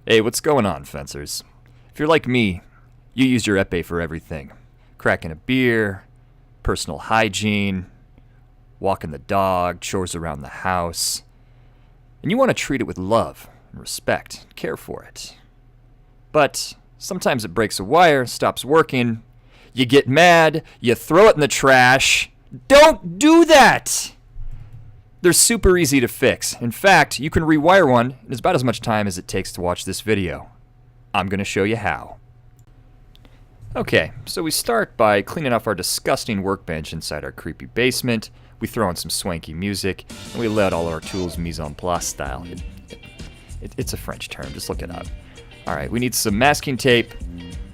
Hey, what's going on, fencers? If you're like me, you use your epee for everything. Cracking a beer, personal hygiene, walking the dog, chores around the house. And you want to treat it with love and respect, care for it. But sometimes it breaks a wire, stops working, you get mad, you throw it in the trash. Don't do that! They're super easy to fix. In fact, you can rewire one in about as much time as it takes to watch this video. I'm going to show you how. Okay, so we start by cleaning off our disgusting workbench inside our creepy basement. We throw in some swanky music, and we lay out all our tools mise en place style. It's a French term, just look it up. Alright, we need some masking tape,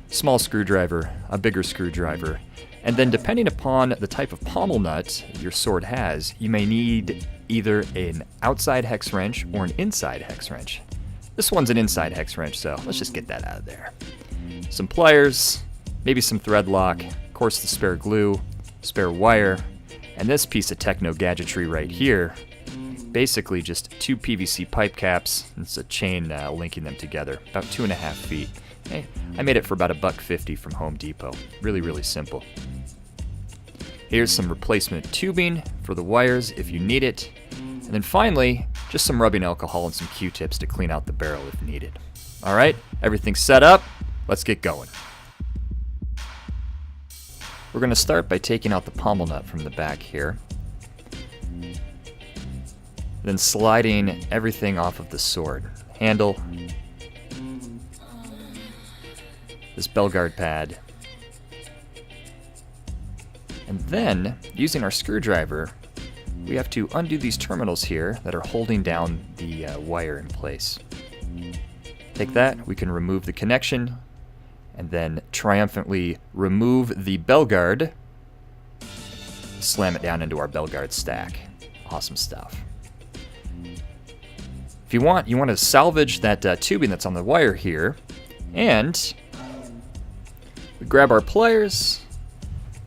small screwdriver, a bigger screwdriver, and then depending upon the type of pommel nut your sword has, you may need either an outside hex wrench or an inside hex wrench. This one's an inside hex wrench, so let's just get that out of there. Some pliers, maybe some thread lock, of course the spare glue, spare wire, and this piece of techno gadgetry right here, basically just two PVC pipe caps, and it's a chain linking them together, about 2.5 feet. Hey, I made it for about $1.50 from Home Depot. Really, really simple. Here's some replacement tubing for the wires if you need it. And then finally, just some rubbing alcohol and some Q-tips to clean out the barrel if needed. Alright, everything's set up. Let's get going. We're going to start by taking out the pommel nut from the back here. Then sliding everything off of the sword. Handle, this bell guard pad, and then using our screwdriver we have to undo these terminals here that are holding down the wire in place. Take that, we can remove the connection and then triumphantly remove the bell guard, slam it down into our bell guard stack. Awesome stuff. If you want to salvage that tubing that's on the wire here, and we grab our pliers,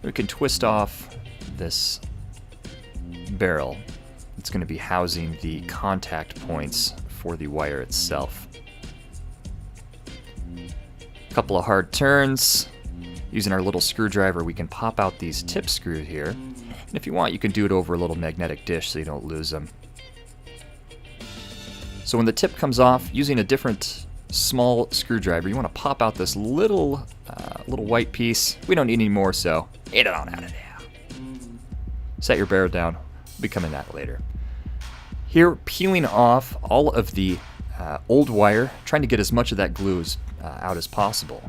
we can twist off this barrel. It's going to be housing the contact points for the wire itself. A couple of hard turns. Using our little screwdriver, we can pop out these tip screws here. And if you want, you can do it over a little magnetic dish so you don't lose them. So when the tip comes off, using a different small screwdriver, you want to pop out this little white piece. We don't need any more, so get it on out of there. Set your barrel down. We'll be coming to that later. Here, peeling off all of the old wire, trying to get as much of that glue out as possible.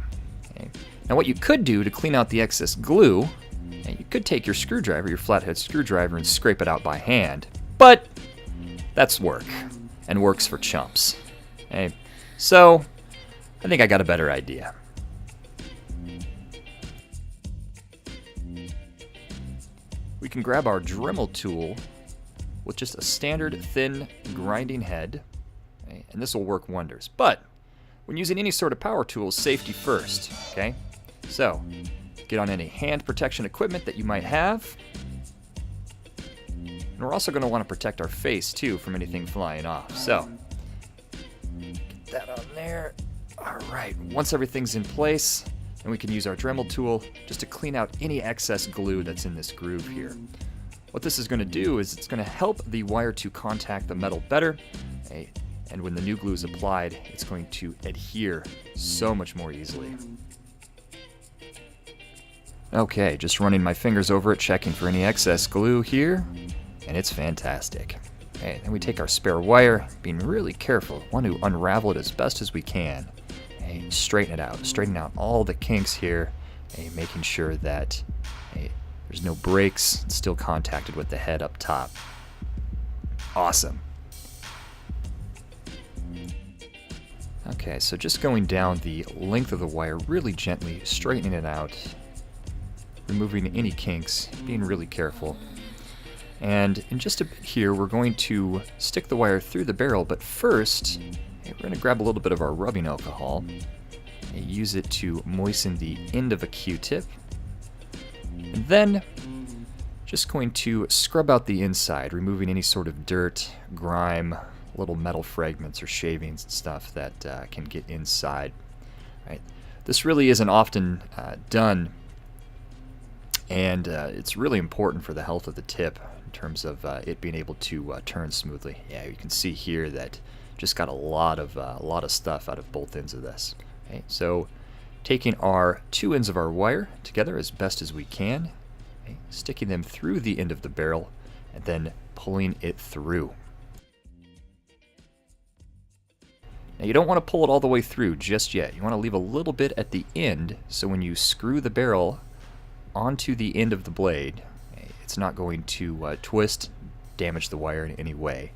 Okay. Now what you could do to clean out the excess glue, you could take your screwdriver, your flathead screwdriver, and scrape it out by hand, but that's work, and works for chumps. Okay. So, I think I got a better idea. We can grab our Dremel tool with just a standard thin grinding head, okay, and this will work wonders. But when using any sort of power tool, safety first, okay? So, get on any hand protection equipment that you might have. And we're also going to want to protect our face too from anything flying off. So, get that on there. Alright, once everything's in place, then we can use our Dremel tool just to clean out any excess glue that's in this groove here. What this is going to do is it's going to help the wire to contact the metal better, okay? And when the new glue is applied, it's going to adhere so much more easily. Okay, just running my fingers over it, checking for any excess glue here, and it's fantastic. Okay, then we take our spare wire, being really careful, want to unravel it as best as we can. Okay, straighten it out, straighten out all the kinks here, okay, making sure that there's no breaks, it's still contacted with the head up top. Awesome. Okay, so just going down the length of the wire, really gently straightening it out, removing any kinks, being really careful. And in just a bit here, we're going to stick the wire through the barrel, but first, we're going to grab a little bit of our rubbing alcohol and use it to moisten the end of a Q-tip. And then, just going to scrub out the inside, removing any sort of dirt, grime, little metal fragments or shavings and stuff that can get inside. Right? This really isn't often done, and it's really important for the health of the tip in terms of it being able to turn smoothly. Yeah, you can see here that just got a lot of stuff out of both ends of this. Okay, so taking our two ends of our wire together as best as we can, okay, sticking them through the end of the barrel, and then pulling it through. Now you don't want to pull it all the way through just yet. You want to leave a little bit at the end, so when you screw the barrel onto the end of the blade, it's not going to twist, damage the wire in any way.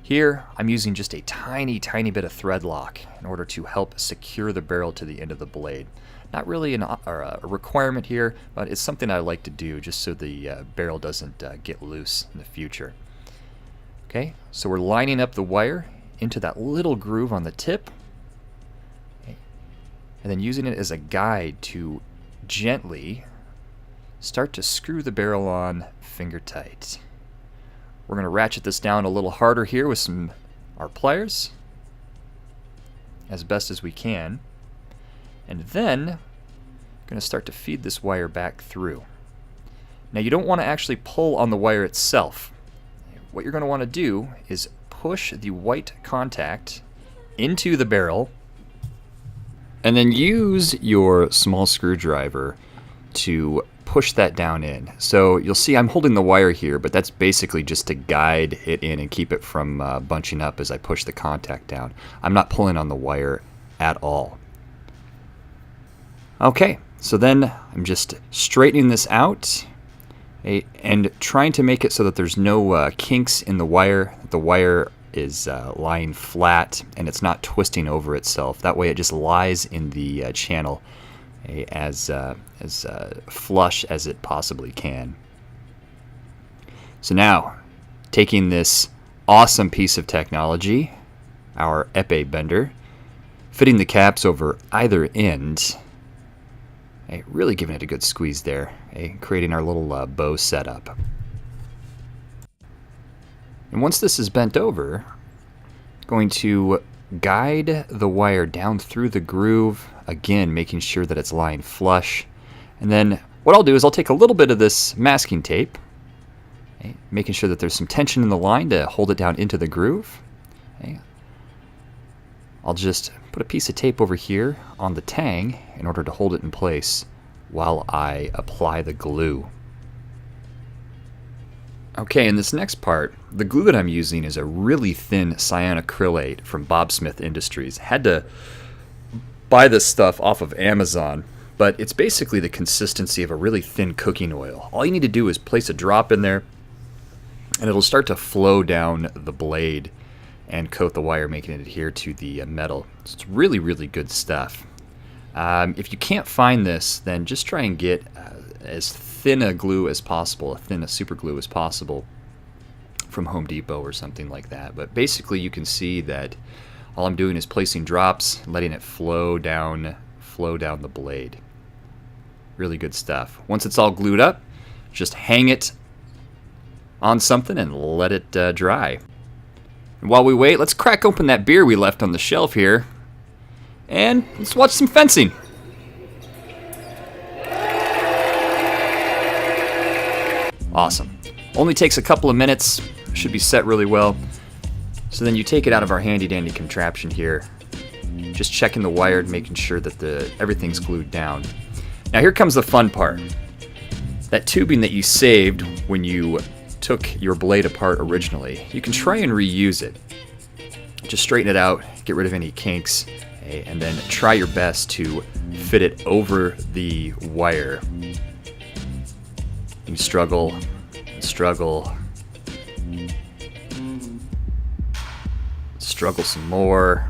Here, I'm using just a tiny bit of thread lock in order to help secure the barrel to the end of the blade. Not really a requirement here, but it's something I like to do just so the barrel doesn't get loose in the future. Okay, so we're lining up the wire into that little groove on the tip, okay, and then using it as a guide to gently start to screw the barrel on finger tight. We're going to ratchet this down a little harder here with our pliers as best as we can, and then going to start to feed this wire back through. Now you don't want to actually pull on the wire itself. What you're going to want to do is push the white contact into the barrel and then use your small screwdriver to push that down in. So you'll see I'm holding the wire here, but that's basically just to guide it in and keep it from bunching up as I push the contact down. I'm not pulling on the wire at all. Okay, so then I'm just straightening this out and trying to make it so that there's no kinks in the wire. The wire is lying flat and it's not twisting over itself. That way it just lies in the channel as flush as it possibly can. So now, taking this awesome piece of technology, our epee bender, fitting the caps over either end, really giving it a good squeeze there, creating our little bow setup. And once this is bent over, going to guide the wire down through the groove, again making sure that it's lying flush. And then what I'll do is I'll take a little bit of this masking tape, making sure that there's some tension in the line to hold it down into the groove. I'll just put a piece of tape over here on the tang in order to hold it in place while I apply the glue. Okay, in this next part, the glue that I'm using is a really thin cyanacrylate from Bob Smith Industries. Had to buy this stuff off of Amazon, but it's basically the consistency of a really thin cooking oil. All you need to do is place a drop in there, and it'll start to flow down the blade and coat the wire, making it adhere to the metal. So it's really good stuff. If you can't find this, then just try and get as thin a glue as possible, a super glue as possible from Home Depot or something like that. But basically you can see that all I'm doing is placing drops, letting it flow down the blade. Really good stuff. Once it's all glued up, just hang it on something and let it dry. And while we wait, let's crack open that beer we left on the shelf here, and let's watch some fencing. Awesome. Only takes a couple of minutes, should be set really well. So then you take it out of our handy dandy contraption here, just checking the wire, making sure that everything's glued down. Now here comes the fun part. That tubing that you saved when you took your blade apart originally, you can try and reuse it. Just straighten it out, get rid of any kinks, and then try your best to fit it over the wire. You struggle and struggle, struggle some more,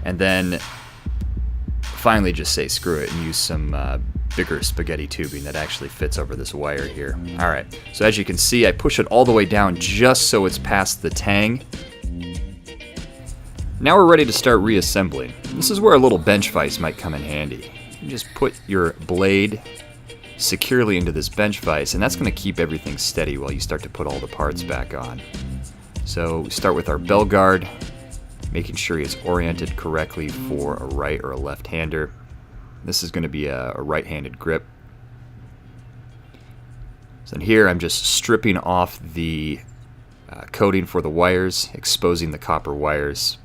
and then finally just say screw it and use some bigger spaghetti tubing that actually fits over this wire here. Alright, so as you can see, I push it all the way down just so it's past the tang. Now we're ready to start reassembling. This is where a little bench vise might come in handy. You just put your blade securely into this bench vise, and that's going to keep everything steady while you start to put all the parts back on. So we start with our bell guard, making sure he is oriented correctly for a right or a left-hander. This is going to be a right-handed grip. So in here I'm just stripping off the coating for the wires, exposing the copper wires.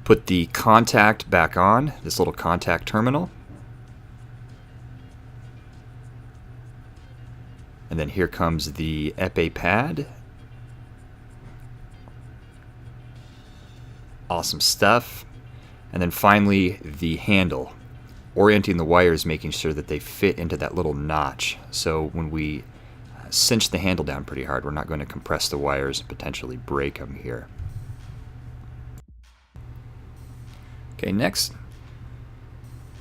Put the contact back on, this little contact terminal. And then here comes the epee pad. Awesome stuff. And then finally the handle. Orienting the wires, making sure that they fit into that little notch. So when we cinch the handle down pretty hard, we're not going to compress the wires and potentially break them here. Okay, next,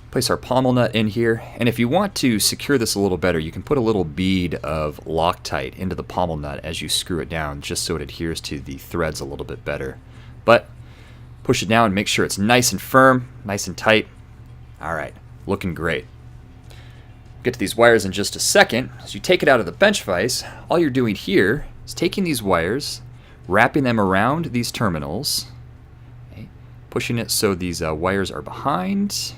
place our pommel nut in here. And if you want to secure this a little better, you can put a little bead of Loctite into the pommel nut as you screw it down, just so it adheres to the threads a little bit better. But push it down and make sure it's nice and firm, nice and tight. All right, looking great. Get to these wires in just a second. As you take it out of the bench vise, all you're doing here is taking these wires, wrapping them around these terminals, okay, pushing it so these wires are behind,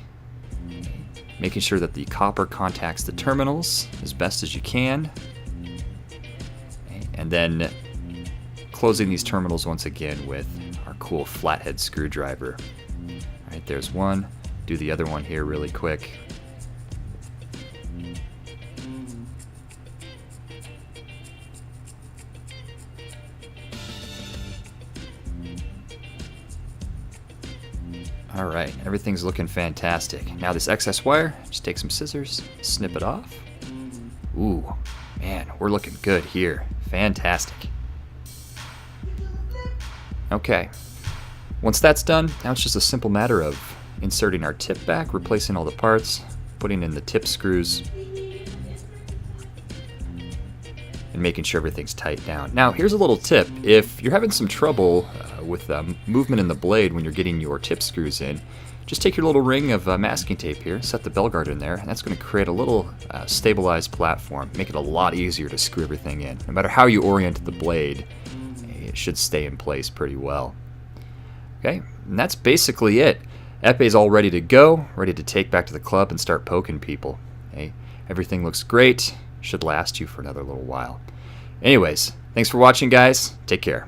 making sure that the copper contacts the terminals as best as you can, okay, and then closing these terminals once again with our cool flathead screwdriver. All right, there's one. Do the other one here really quick. All right, everything's looking fantastic. Now this excess wire, just take some scissors, snip it off. Ooh, man, we're looking good here. Fantastic. Okay, once that's done, now it's just a simple matter of inserting our tip back, replacing all the parts, putting in the tip screws, and making sure everything's tight down. Now, here's a little tip. If you're having some trouble with movement in the blade when you're getting your tip screws in, just take your little ring of masking tape here, set the bell guard in there, and that's going to create a little stabilized platform, make it a lot easier to screw everything in. No matter how you orient the blade, it should stay in place pretty well. Okay, and that's basically it. Epee's all ready to go, ready to take back to the club and start poking people. Okay? Everything looks great, should last you for another little while. Anyways, thanks for watching, guys. Take care.